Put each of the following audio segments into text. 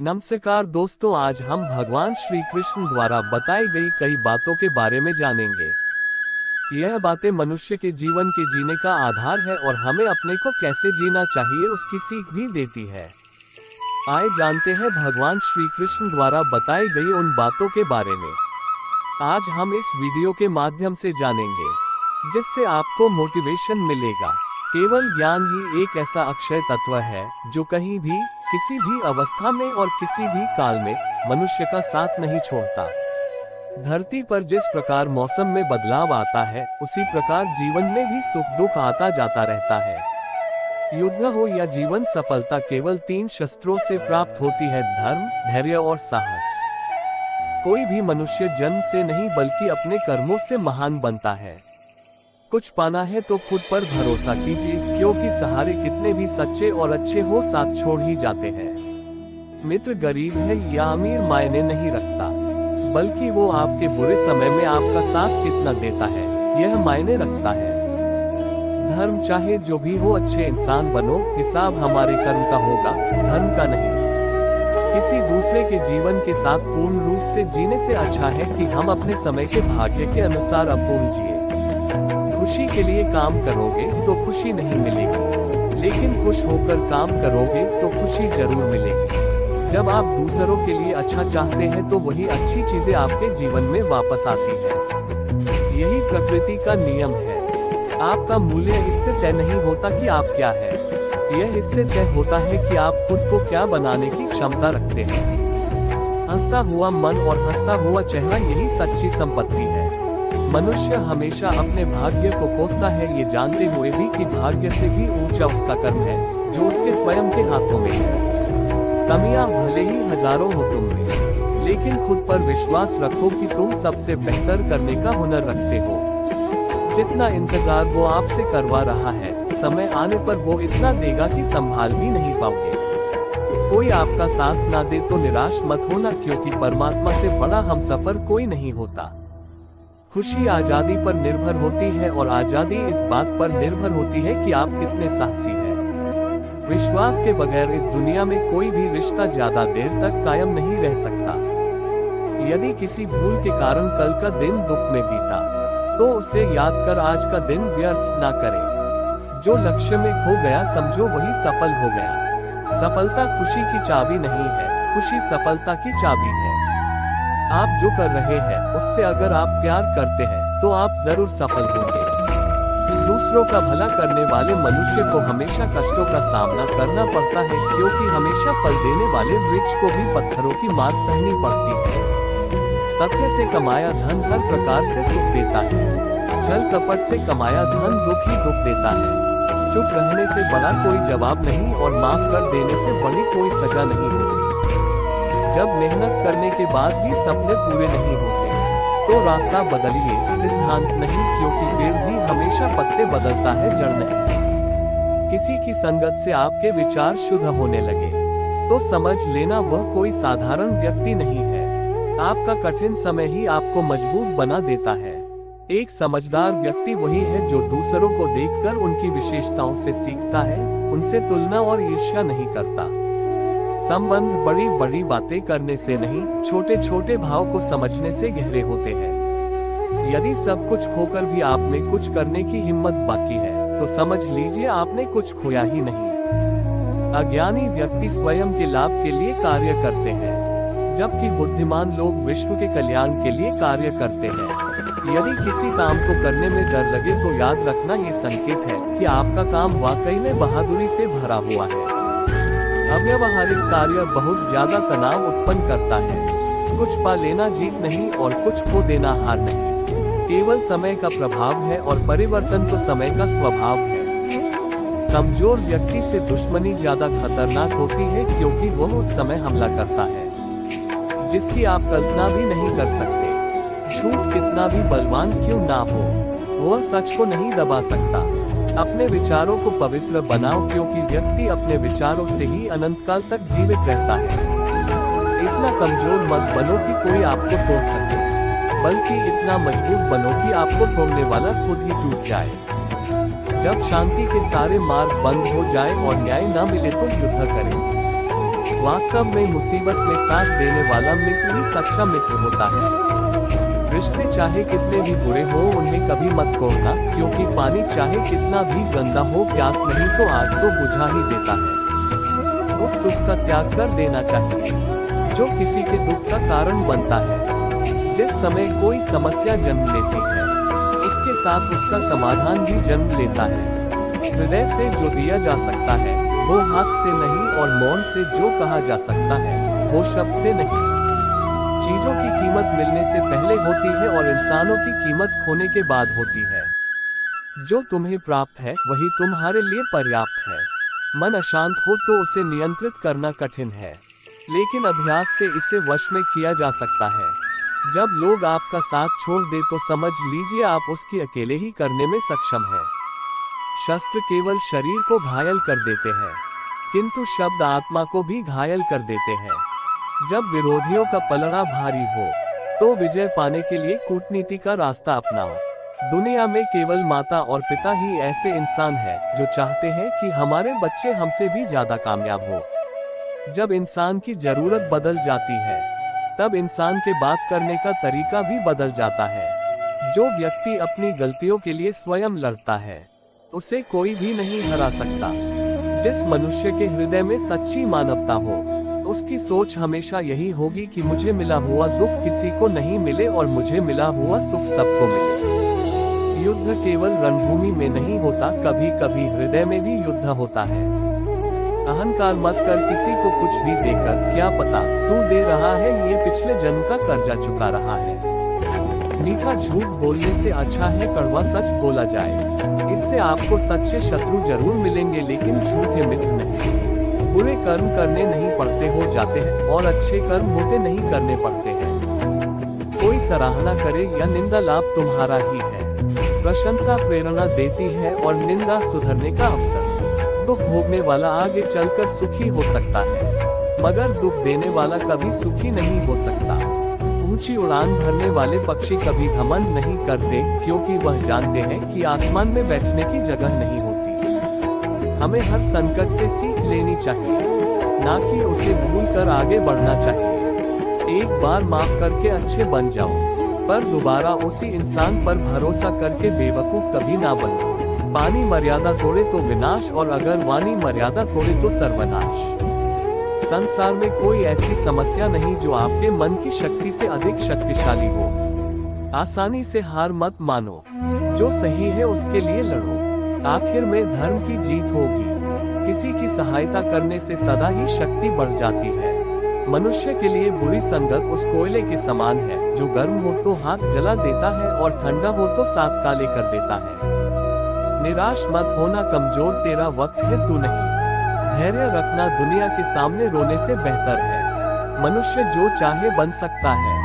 नमस्कार दोस्तों, आज हम भगवान श्री कृष्ण द्वारा बताई गई कई बातों के बारे में जानेंगे। यह बातें मनुष्य के जीवन के जीने का आधार है और हमें अपने को कैसे जीना चाहिए उसकी सीख भी देती है। आइए जानते हैं भगवान श्री कृष्ण द्वारा बताई गई उन बातों के बारे में। आज हम इस वीडियो के माध्यम से जानेंगे जिससे आपको मोटिवेशन मिलेगा। केवल ज्ञान ही एक ऐसा अक्षय तत्व है जो कहीं भी, किसी भी अवस्था में और किसी भी काल में मनुष्य का साथ नहीं छोड़ता। धरती पर जिस प्रकार मौसम में बदलाव आता है, उसी प्रकार जीवन में भी सुख दुख आता जाता रहता है। युद्ध हो या जीवन सफलता केवल 3 शस्त्रों से प्राप्त होती है: धर्म, धैर्य और साहस। कोई भी मनुष्य जन्म से नहीं बल्कि अपने कर्मों से महान बनता है। कुछ पाना है तो खुद पर भरोसा कीजिए, क्योंकि सहारे कितने भी सच्चे और अच्छे हो साथ छोड़ ही जाते हैं। मित्र गरीब है या अमीर मायने नहीं रखता, बल्कि वो आपके बुरे समय में आपका साथ कितना देता है यह मायने रखता है। धर्म चाहे जो भी हो, अच्छे इंसान बनो, हिसाब हमारे कर्म का होगा, धर्म का नहीं। किसी दूसरे के जीवन के साथ पूर्ण रूप से जीने से अच्छा है कि हम अपने समय के भाग्य के अनुसार अपूर्ण जिए। खुशी के लिए काम करोगे तो खुशी नहीं मिलेगी, लेकिन खुश होकर काम करोगे तो खुशी जरूर मिलेगी। जब आप दूसरों के लिए अच्छा चाहते हैं तो वही अच्छी चीजें आपके जीवन में वापस आती हैं। यही प्रकृति का नियम है। आपका मूल्य इससे तय नहीं होता कि आप क्या है, यह इससे तय होता है कि आप खुद को क्या बनाने की क्षमता रखते हैं। हंसता हुआ मन और हंसता हुआ चेहरा यही सच्ची संपत्ति है। मनुष्य हमेशा अपने भाग्य को कोसता है, ये जानते हुए भी कि भाग्य से भी ऊंचा उसका कर्म है जो उसके स्वयं के हाथों में है। कमियां भले ही हजारों हो तुम में, लेकिन खुद पर विश्वास रखो कि तुम सबसे बेहतर करने का हुनर रखते हो। जितना इंतजार वो आपसे करवा रहा है, समय आने पर वो इतना देगा कि संभाल भी नहीं पाओगे। कोई आपका साथ ना दे तो निराश मत होना, क्योंकि परमात्मा से बड़ा हमसफर कोई नहीं होता। खुशी आजादी पर निर्भर होती है और आजादी इस बात पर निर्भर होती है कि आप कितने साहसी हैं। विश्वास के बगैर इस दुनिया में कोई भी रिश्ता ज्यादा देर तक कायम नहीं रह सकता। यदि किसी भूल के कारण कल का दिन दुख में बीता, तो उसे याद कर आज का दिन व्यर्थ ना करें। जो लक्ष्य में खो गया समझो वही सफल हो गया। सफलता खुशी की चाबी नहीं है, खुशी सफलता की चाबी है। आप जो कर रहे हैं उससे अगर आप प्यार करते हैं तो आप जरूर सफल होंगे। दूसरों का भला करने वाले मनुष्य को हमेशा कष्टों का सामना करना पड़ता है, क्योंकि हमेशा फल देने वाले वृक्ष को भी पत्थरों की मार सहनी पड़ती है। सत्य से कमाया धन हर प्रकार से सुख देता है, छल कपट से कमाया धन दुख ही दुख देता है। चुप रहने से बड़ा कोई जवाब नहीं और माफ कर देने से बड़ी कोई सजा नहीं होती। जब मेहनत करने के बाद भी सपने पूरे नहीं होते तो रास्ता बदलिए, सिद्धांत नहीं, क्योंकि पेड़ भी हमेशा पत्ते बदलता है, जड़ नहीं। किसी की संगत से आपके विचार शुद्ध होने लगे तो समझ लेना वह कोई साधारण व्यक्ति नहीं है। आपका कठिन समय ही आपको मजबूत बना देता है। एक समझदार व्यक्ति वही है जो दूसरों को देखकर उनकी विशेषताओं से सीखता है, उनसे तुलना और ईर्ष्या नहीं करता। संबंध बड़ी बड़ी बातें करने से नहीं, छोटे छोटे भाव को समझने से गहरे होते हैं। यदि सब कुछ खोकर भी आप में कुछ करने की हिम्मत बाकी है तो समझ लीजिए आपने कुछ खोया ही नहीं। अज्ञानी व्यक्ति स्वयं के लाभ के लिए कार्य करते हैं, जबकि बुद्धिमान लोग विश्व के कल्याण के लिए कार्य करते हैं। यदि किसी काम को करने में डर लगे तो याद रखना ये संकेत है कि आपका काम वाकई में बहादुरी से भरा हुआ है। अव्यावहारिक कार्य बहुत ज्यादा तनाव उत्पन्न करता है। कुछ पा लेना जीत नहीं और कुछ खो देना हार नहीं। केवल समय का प्रभाव है और परिवर्तन तो समय का स्वभाव है। कमजोर व्यक्ति से दुश्मनी ज्यादा खतरनाक होती है, क्योंकि वह उस समय हमला करता है जिसकी आप कल्पना भी नहीं कर सकते। झूठ कितना भी बलवान क्यों ना हो, वह सच को नहीं दबा सकता। अपने विचारों को पवित्र बनाओ, क्योंकि व्यक्ति अपने विचारों से ही अनंत काल तक जीवित रहता है। इतना कमजोर मत बनो कि कोई आपको तोड़ सके, बल्कि इतना मजबूत बनो कि आपको तोड़ने वाला खुद ही टूट जाए। जब शांति के सारे मार्ग बंद हो जाए और न्याय न मिले तो युद्ध करें। वास्तव में मुसीबत में साथ देने वाला मित्र ही सच्चा मित्र होता है। रिश्ते चाहे कितने भी बुरे हो उन्हें कभी मत तोड़ना, क्योंकि पानी चाहे कितना भी गंदा हो प्यास नहीं तो आग तो बुझा ही देता है। उस सुख का त्याग कर देना चाहिए जो किसी के दुख का कारण बनता है। जिस समय कोई समस्या जन्म लेती है उसके साथ उसका समाधान भी जन्म लेता है। हृदय से जो दिया जा सकता है वो हाथ से नहीं, और मौन से जो कहा जा सकता है वो शब्द से नहीं। चीजों की कीमत मिलने से पहले होती है और इंसानों की कीमत खोने के बाद होती है। जो तुम्हें प्राप्त है वही तुम्हारे लिए पर्याप्त है। मन अशांत हो तो उसे नियंत्रित करना कठिन है, लेकिन अभ्यास से इसे वश में किया जा सकता है। जब लोग आपका साथ छोड़ दे तो समझ लीजिए आप उसकी अकेले ही करने में सक्षम हैं। शस्त्र केवल शरीर को घायल कर देते हैं, किंतु शब्द आत्मा को भी घायल कर देते हैं। जब विरोधियों का पलड़ा भारी हो तो विजय पाने के लिए कूटनीति का रास्ता अपनाओ। दुनिया में केवल माता और पिता ही ऐसे इंसान हैं जो चाहते हैं कि हमारे बच्चे हमसे भी ज्यादा कामयाब हो। जब इंसान की जरूरत बदल जाती है तब इंसान के बात करने का तरीका भी बदल जाता है। जो व्यक्ति अपनी गलतियों के लिए स्वयं लड़ता है उसे कोई भी नहीं हरा सकता। जिस मनुष्य के हृदय में सच्ची मानवता हो उसकी सोच हमेशा यही होगी कि मुझे मिला हुआ दुख किसी को नहीं मिले और मुझे मिला हुआ सुख सबको मिले। युद्ध केवल रणभूमि में नहीं होता, कभी कभी हृदय में भी युद्ध होता है। अहंकार मत कर किसी को कुछ भी देकर, क्या पता तू दे रहा है ये पिछले जन्म का कर्जा चुका रहा है। मीठा झूठ बोलने से अच्छा है कड़वा सच बोला जाए। इससे आपको सच्चे शत्रु जरूर मिलेंगे लेकिन झूठे मित्र नहीं। बुरे कर्म करने नहीं पड़ते हो जाते हैं और अच्छे कर्म होते नहीं करने पड़ते हैं। कोई सराहना करे या निंदा लाभ तुम्हारा ही है। प्रशंसा प्रेरणा देती है और निंदा सुधरने का अवसर। दुख भोगने वाला आगे चलकर सुखी हो सकता है, मगर दुख देने वाला कभी सुखी नहीं हो सकता। ऊंची उड़ान भरने वाले पक्षी कभी घमंड नहीं करते, क्योंकि वह जानते हैं कि आसमान में बैठने की जगह नहीं होती। हमें हर संकट से सीख लेनी चाहिए, ना कि उसे भूलकर आगे बढ़ना चाहिए। एक बार माफ करके अच्छे बन जाओ, पर दोबारा उसी इंसान पर भरोसा करके बेवकूफ कभी ना बनो। पानी मर्यादा तोड़े तो विनाश, और अगर वाणी मर्यादा तोड़े तो सर्वनाश। संसार में कोई ऐसी समस्या नहीं जो आपके मन की शक्ति से अधिक शक्तिशाली हो। आसानी से हार मत मानो, जो सही है उसके लिए लड़ो। आखिर में धर्म की जीत होगी। किसी की सहायता करने से सदा ही शक्ति बढ़ जाती है। मनुष्य के लिए बुरी संगत उस कोयले के समान है जो गर्म हो तो हाथ जला देता है और ठंडा हो तो साथ काले कर देता है। निराश मत होना कमजोर, तेरा वक्त है तू नहीं। धैर्य रखना दुनिया के सामने रोने से बेहतर है। मनुष्य जो चाहे बन सकता है,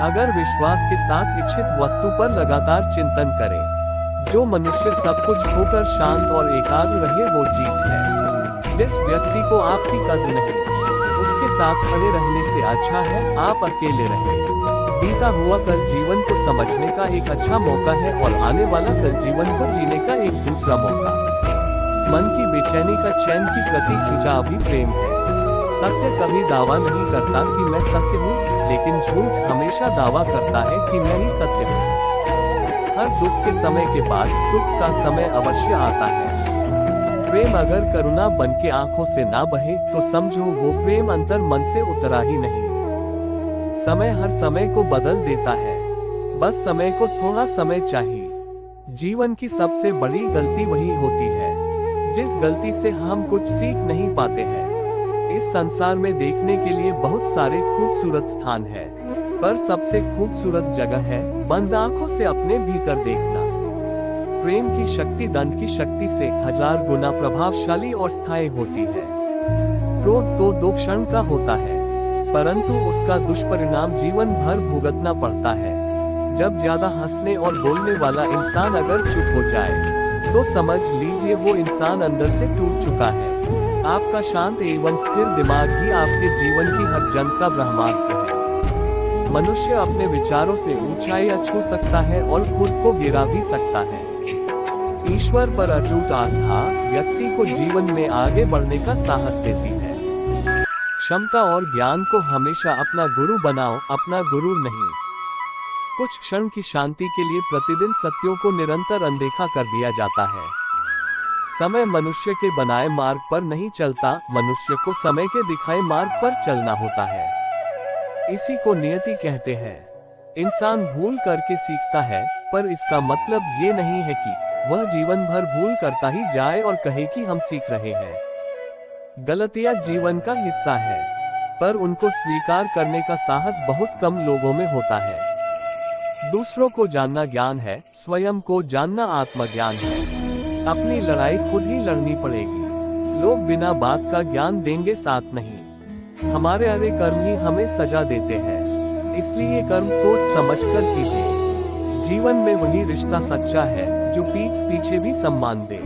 अगर विश्वास के साथ इच्छित वस्तु पर लगातार चिंतन करे। जो मनुष्य सब कुछ खोकर शांत और एकाग्र रहे वो जीत है। जिस व्यक्ति को आपकी कद्र नहीं, उसके साथ खड़े रहने से अच्छा है आप अकेले रहें। बीता हुआ कल जीवन को समझने का एक अच्छा मौका है और आने वाला कल जीवन को जीने का एक दूसरा मौका। मन की बेचैनी का चैन की प्रति खिंचाव भी प्रेम है। सत्य कभी दावा नहीं करता कि मैं सत्य हूँ, लेकिन झूठ हमेशा दावा करता है कि मैं ही सत्य हूँ। हर दुख के समय के बाद सुख का समय अवश्य आता है। प्रेम अगर करुणा बन के आंखों से ना बहे तो समझो वो प्रेम अंतर मन से उतरा ही नहीं। समय हर समय को बदल देता है, बस समय को थोड़ा समय चाहिए। जीवन की सबसे बड़ी गलती वही होती है जिस गलती से हम कुछ सीख नहीं पाते हैं। इस संसार में देखने के लिए बहुत सारे खूबसूरत स्थान हैं, पर सबसे खूबसूरत जगह है बंद आंखों से अपने भीतर देखना। प्रेम की शक्ति दंड की शक्ति से 1000 गुना प्रभावशाली और स्थायी होती है। क्रोध तो 2 क्षण का होता है, परंतु उसका दुष्परिणाम जीवन भर भुगतना पड़ता है। जब ज्यादा हंसने और बोलने वाला इंसान अगर चुप हो जाए तो समझ लीजिए वो इंसान अंदर से टूट चुका है। आपका शांत एवं स्थिर दिमाग ही आपके जीवन की हर जंग का ब्रह्मास्त्र है। मनुष्य अपने विचारों से ऊंचाई छू सकता है और खुद को गिरा भी सकता है। ईश्वर पर अटूट आस्था व्यक्ति को जीवन में आगे बढ़ने का साहस देती है। क्षमता और ज्ञान को हमेशा अपना गुरु बनाओ, अपना गुरु नहीं। कुछ क्षण की शांति के लिए प्रतिदिन सत्यों को निरंतर अनदेखा कर दिया जाता है। समय मनुष्य के बनाए मार्ग पर नहीं चलता, मनुष्य को समय के दिखाए मार्ग पर चलना होता है। इसी को नियति कहते हैं। इंसान भूल करके सीखता है, पर इसका मतलब ये नहीं है कि वह जीवन भर भूल करता ही जाए और कहे कि हम सीख रहे हैं। गलतियां जीवन का हिस्सा है, पर उनको स्वीकार करने का साहस बहुत कम लोगों में होता है। दूसरों को जानना ज्ञान है, स्वयं को जानना आत्मज्ञान है। अपनी लड़ाई खुद ही लड़नी पड़ेगी। लोग बिना बात का ज्ञान देंगे, साथ नहीं। हमारे अरे कर्म ही हमें सजा देते हैं, इसलिए कर्म सोच समझकर कीजिए। जीवन में वही रिश्ता सच्चा है जो पीठ पीछे भी सम्मान दे।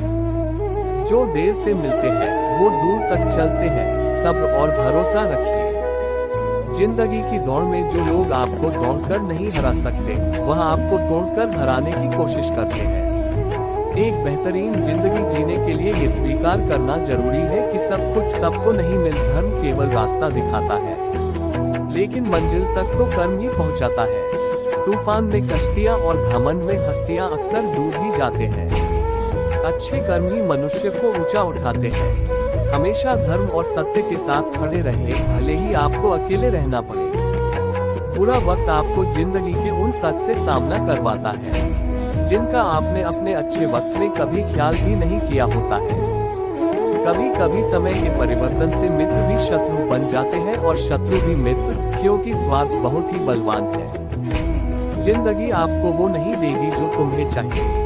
जो देर से मिलते हैं वो दूर तक चलते हैं, सब्र और भरोसा रखिए। जिंदगी की दौड़ में जो लोग आपको दौड़कर नहीं हरा सकते, वह आपको तोड़कर हराने की कोशिश करते हैं। एक बेहतरीन जिंदगी जीने के लिए ये स्वीकार करना जरूरी है कि सब कुछ सबको नहीं मिल। धर्म केवल रास्ता दिखाता है, लेकिन मंजिल तक तो कर्म ही पहुंचाता है। तूफान में कश्तियां और घमंड में हस्तियां अक्सर डूब ही जाते हैं। अच्छे कर्म ही मनुष्य को ऊंचा उठाते हैं। हमेशा धर्म और सत्य के साथ खड़े रहिए, भले ही आपको अकेले रहना पड़े। बुरा वक्त आपको जिंदगी के उन सच से सामना करवाता है जिनका आपने अपने अच्छे वक्त में कभी ख्याल भी नहीं किया होता है। कभी कभी समय के परिवर्तन से मित्र भी शत्रु बन जाते हैं और शत्रु भी मित्र, क्योंकि स्वार्थ बहुत ही बलवान है। जिंदगी आपको वो नहीं देगी जो तुम्हें चाहिए,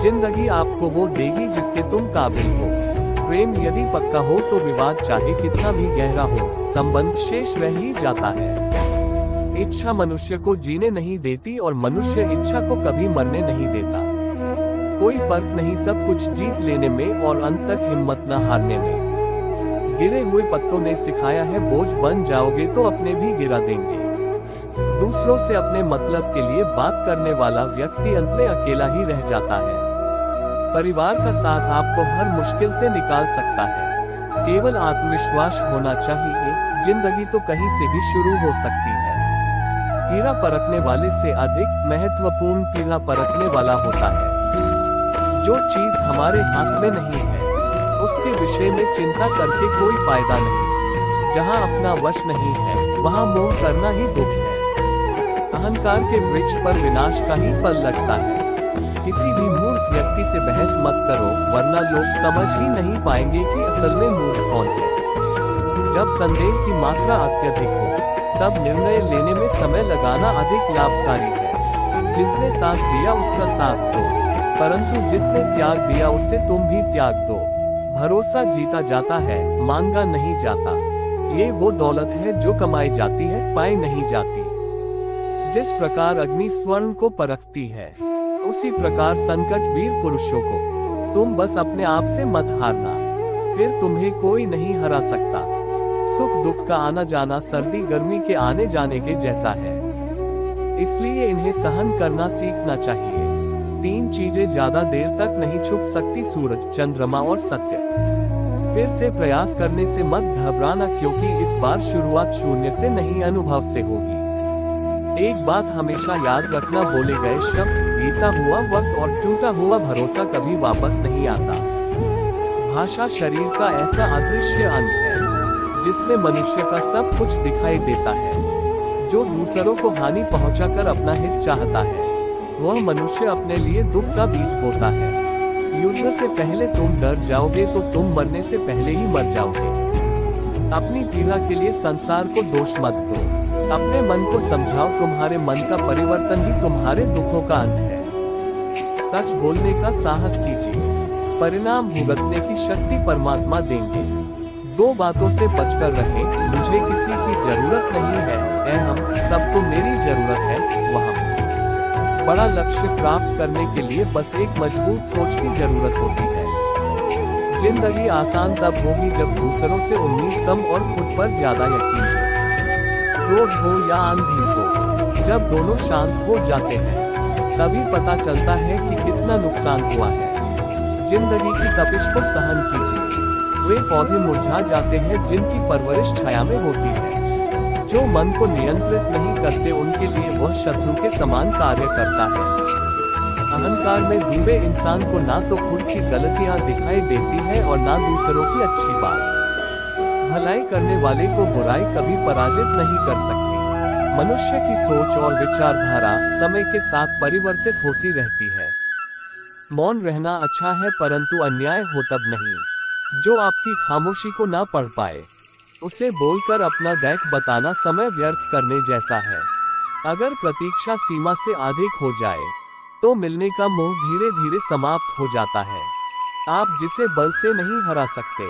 जिंदगी आपको वो देगी जिसके तुम काबिल हो। प्रेम यदि पक्का हो तो विवाद चाहे कितना भी गहरा हो, संबंध शेष रह ही जाता है। इच्छा मनुष्य को जीने नहीं देती और मनुष्य इच्छा को कभी मरने नहीं देता। कोई फर्क नहीं सब कुछ जीत लेने में और अंत तक हिम्मत न हारने में। गिरे हुए पत्तों ने सिखाया है बोझ बन जाओगे तो अपने भी गिरा देंगे। दूसरों से अपने मतलब के लिए बात करने वाला व्यक्ति अंत में अकेला ही रह जाता है। परिवार का साथ आपको हर मुश्किल से निकाल सकता है। केवल आत्मविश्वास होना चाहिए। जिंदगी तो कहीं से भी शुरू हो सकती है। कीड़ा परखने वाले से अधिक महत्वपूर्ण कीड़ा परखने वाला होता है। जो चीज हमारे हाथ में नहीं है, उसके विषय में चिंता करके कोई फायदा नहीं। जहां अपना वश नहीं है, वहां मोह करना ही दुख है। अहंकार के वृक्ष पर विनाश का ही फल लगता है। किसी भी मूर्ख व्यक्ति से बहस मत करो, वरना लोग समझ ही नहीं पाएंगे कि असल में मूर्ख कौन है। जब संदेह की मात्रा अत्यधिक हो, तब निर्णय लेने में समय लगाना अधिक लाभकारी है। जिसने साथ दिया उसका साथ दो, परंतु जिसने त्याग दिया उससे तुम भी त्याग दो। भरोसा जीता जाता है, मांगा नहीं जाता। ये वो दौलत है जो कमाई जाती है, पाई नहीं जाती। जिस प्रकार अग्नि स्वर्ण को परखती है, उसी प्रकार संकट वीर पुरुषों को। तुम बस अपने आप से मत हारना, फिर तुम्हें कोई नहीं हरा सकता। सुख दुख का आना जाना सर्दी गर्मी के आने जाने के जैसा है, इसलिए इन्हें सहन करना सीखना चाहिए। 3 चीजें ज्यादा देर तक नहीं छुप सकती, सूरज, चंद्रमा और सत्य। फिर से प्रयास करने से मत घबराना, क्योंकि इस बार शुरुआत शून्य से नहीं अनुभव से होगी। एक बात हमेशा याद रखना, बोले गए शब्द, बीता हुआ वक्त और टूटा हुआ भरोसा कभी वापस नहीं आता। भाषा शरीर का ऐसा अदृश्य अंग है जिसमें मनुष्य का सब कुछ दिखाई देता है। जो दूसरों को हानि पहुंचाकर अपना हित चाहता है, वह मनुष्य अपने लिए दुख का बीज बोता है। युद्ध से पहले तुम डर जाओगे तो तुम मरने से पहले ही मर जाओगे। अपनी पीड़ा के लिए संसार को दोष मत दो। अपने मन को समझाओ, तुम्हारे मन का परिवर्तन ही तुम्हारे दुखों का अंत है। सच बोलने का साहस कीजिए, परिणाम भुगतने की शक्ति परमात्मा देंगे। 2 बातों से बचकर रहें, मुझे किसी की जरूरत नहीं है, हम सबको मेरी जरूरत है। वहाँ बड़ा लक्ष्य प्राप्त करने के लिए बस एक मजबूत सोच की जरूरत होती है। जिंदगी आसान तब होगी जब दूसरों से उम्मीद कम और खुद पर ज्यादा यकीन हो। क्रोध हो या आंधी हो, जब दोनों शांत हो जाते हैं, तभी पता चलता है कि कितना नुकसान हुआ है। जिंदगी की तपिश को सहन कीजिए, वे पौधे मुरझा जाते हैं जिनकी परवरिश छाया में होती है। जो मन को नियंत्रित नहीं करते उनके लिए वह शत्रु के समान कार्य करता है। अहंकार में डूबे इंसान को ना तो खुद की गलतियां दिखाई देती है और ना दूसरों की अच्छी बात। भलाई करने वाले को बुराई कभी पराजित नहीं कर सकती। मनुष्य की सोच और विचारधारा समय के साथ परिवर्तित होती रहती है। मौन रहना अच्छा है, परंतु अन्याय हो तब नहीं। जो आपकी खामोशी को ना पढ़ पाए उसे बोलकर अपना दैक बताना समय व्यर्थ करने जैसा है। अगर प्रतीक्षा सीमा से अधिक हो जाए तो मिलने का मोह धीरे धीरे समाप्त हो जाता है। आप जिसे बल से नहीं हरा सकते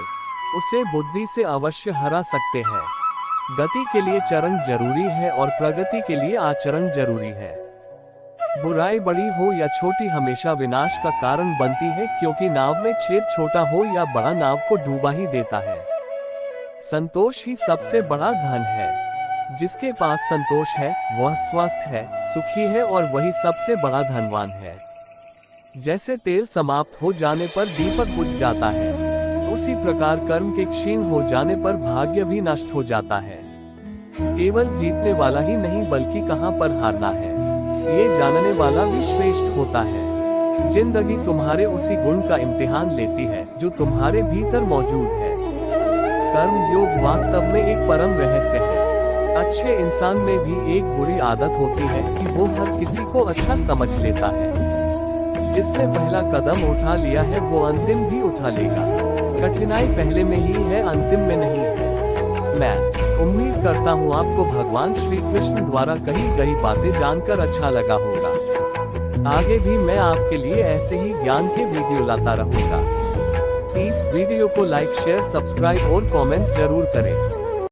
उसे बुद्धि से अवश्य हरा सकते हैं। गति के लिए चरण जरूरी है और प्रगति के लिए आचरण जरूरी है। बुराई बड़ी हो या छोटी हमेशा विनाश का कारण बनती है, क्योंकि नाव में छेद छोटा हो या बड़ा नाव को डूबा ही देता है। संतोष ही सबसे बड़ा धन है। जिसके पास संतोष है वह स्वस्थ है, सुखी है और वही सबसे बड़ा धनवान है। जैसे तेल समाप्त हो जाने पर दीपक बुझ जाता है, उसी प्रकार कर्म के क्षीण हो जाने पर भाग्य भी नष्ट हो जाता है। केवल जीतने वाला ही नहीं बल्कि कहां पर हारना है ये जानने वाला भी श्रेष्ठ होता है। जिंदगी तुम्हारे उसी गुण का इम्तिहान लेती है जो तुम्हारे भीतर मौजूद है। कर्म योग वास्तव में एक परम रहस्य है। अच्छे इंसान में भी एक बुरी आदत होती है कि वो हर किसी को अच्छा समझ लेता है। जिसने पहला कदम उठा लिया है वो अंतिम भी उठा लेगा। कठिनाई पहले में ही है, अंतिम में नहीं है। मैं उम्मीद करता हूँ आपको भगवान श्री कृष्ण द्वारा कही गई बातें जानकर अच्छा लगा होगा। आगे भी मैं आपके लिए ऐसे ही ज्ञान के वीडियो लाता रहूंगा। इस वीडियो को लाइक, शेयर, सब्सक्राइब और कमेंट जरूर करें।